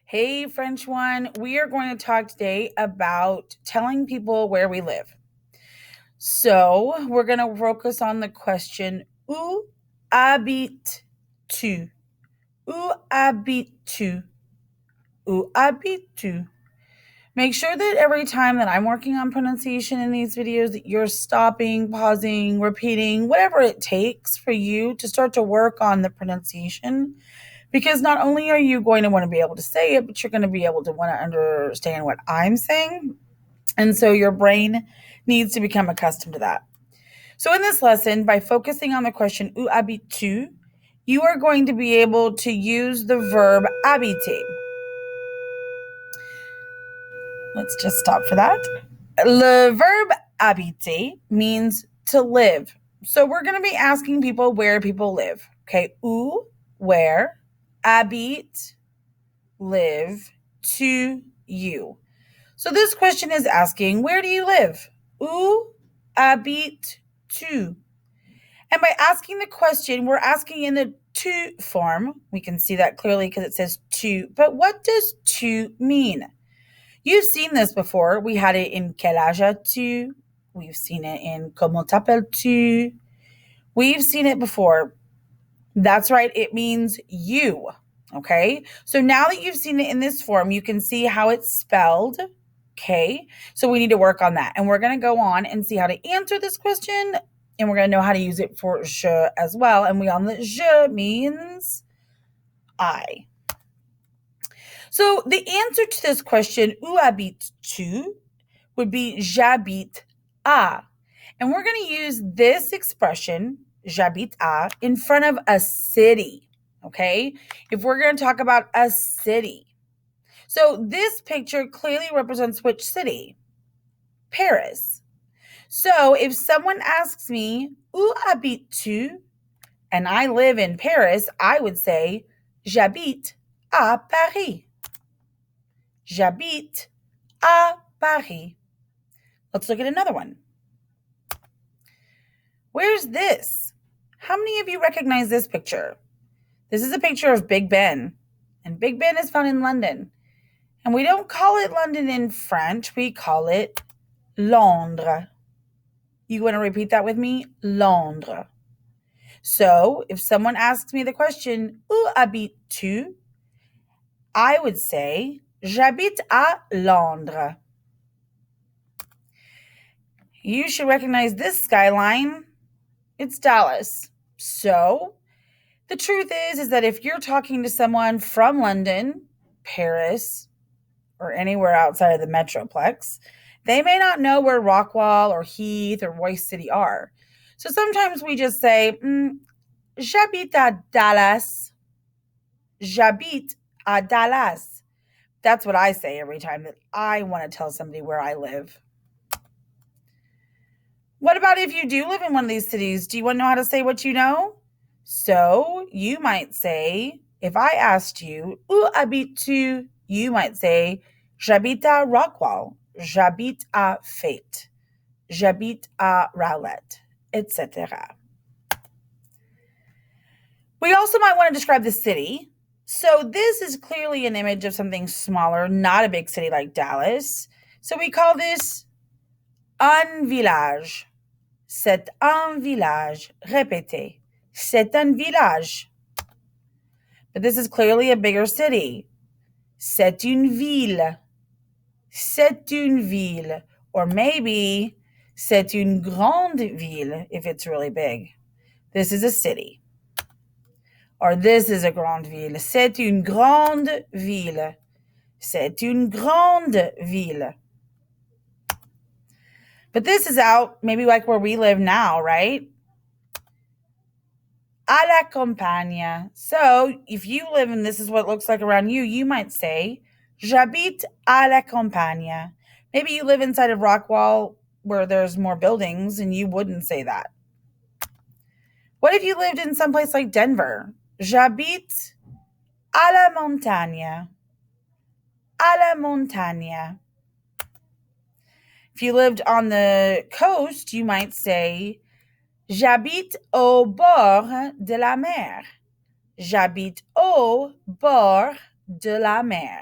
Hey, French one. We are going to talk today about telling people where we live. So, we're going to focus on the question Où habites-tu? Où habites-tu? Où habites-tu? Make sure that every time that I'm working on pronunciation in these videos that you're stopping, pausing, repeating, whatever it takes for you to start to work on the pronunciation. Because not only are you going to want to be able to say it, but you're going to be able to want to understand what I'm saying. And so your brain needs to become accustomed to that. So in this lesson, by focusing on the question où habites-tu, you are going to be able to use the verb habiter. Let's just stop for that. Le verb habiter means to live. So we're going to be asking people where people live. Okay, où, where, habite, live, to you. So this question is asking, where do you live? Où habites-tu? And by asking the question, we're asking in the to form. We can see that clearly because it says to. But what does to mean? You've seen this before. We had it in quel âge as-tu? We've seen it in comment t'appelles-tu? We've seen it before. That's right. It means you. Okay. So now that you've seen it in this form, you can see how it's spelled. Okay. So we need to work on that. And we're going to go on and see how to answer this question. And we're going to know how to use it for je as well. And we all know that je means I. So the answer to this question, où habites-tu, would be j'habite à. And we're going to use this expression, j'habite à, in front of a city, okay? If we're going to talk about a city. So this picture clearly represents which city? Paris. So if someone asks me, où habites-tu? And I live in Paris, I would say, j'habite à Paris. J'habite à Paris. Let's look at another one. Where's this? How many of you recognize this picture? This is a picture of Big Ben, and Big Ben is found in London. And we don't call it London in French, we call it Londres. You want to repeat that with me? Londres. So if someone asks me the question, où habites-tu? I would say, j'habite à Londres. You should recognize this skyline. It's Dallas. So the truth is that if you're talking to someone from London, Paris, or anywhere outside of the Metroplex, they may not know where Rockwall or Heath or Royce City are. So sometimes we just say, j'habite à Dallas. J'habite à Dallas. That's what I say every time that I want to tell somebody where I live. What about if you do live in one of these cities? Do you want to know how to say what you know? So you might say, if I asked you, où habites-tu? You might say, j'habite à Rockwall, j'habite à Fate, j'habite à Rowlett, etc. We also might want to describe the city. So this is clearly an image of something smaller, not a big city like Dallas. So we call this un village. C'est un village. Répétez. C'est un village. But this is clearly a bigger city. C'est une ville. C'est une ville. Or maybe c'est une grande ville if it's really big. This is a city. Or this is a grande ville. C'est une grande ville. C'est une grande ville. But this is out maybe like where we live now, right? À la campagne. So if you live and this is what it looks like around you, you might say, j'habite à la campagne. Maybe you live inside of Rockwall where there's more buildings and you wouldn't say that. What if you lived in some place like Denver? J'habite à la montagne. À la montagne. If you lived on the coast, you might say, j'habite au bord de la mer. J'habite au bord de la mer.